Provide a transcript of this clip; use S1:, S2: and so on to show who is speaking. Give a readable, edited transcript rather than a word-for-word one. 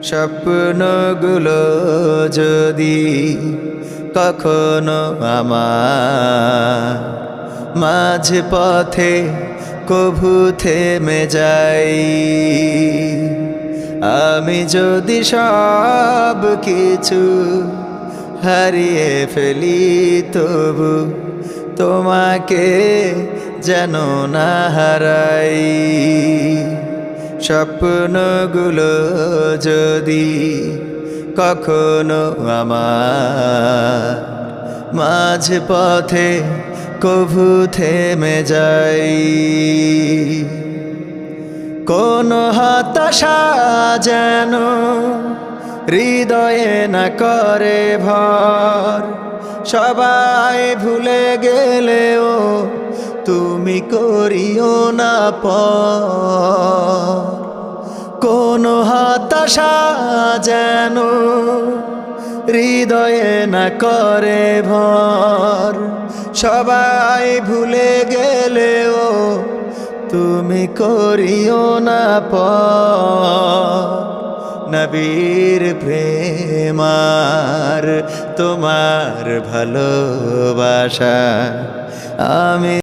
S1: স্বপ্নগুলো যদি কখনো আমার মাঝ পথে কভু থেমে যাই, আমি যদি সব কিছু হারিয়ে ফেলি, তবু তোমাকে যেন না হারাই। স্বপ্নগুলো যদি কখনো আমার মাঝ পথে কভু থেমে যাই, কোন হতাশা যেন হৃদয়ে না করে ভর, সবাই ভুলে গেলেও তুমি করিও না পর। কোন হতাশা যেন হৃদয়ে না করে ভর, সবাই ভুলে গেলেও তুমি করিও না পর। নবীর প্রেমার তোমার ভালোবাসা আমি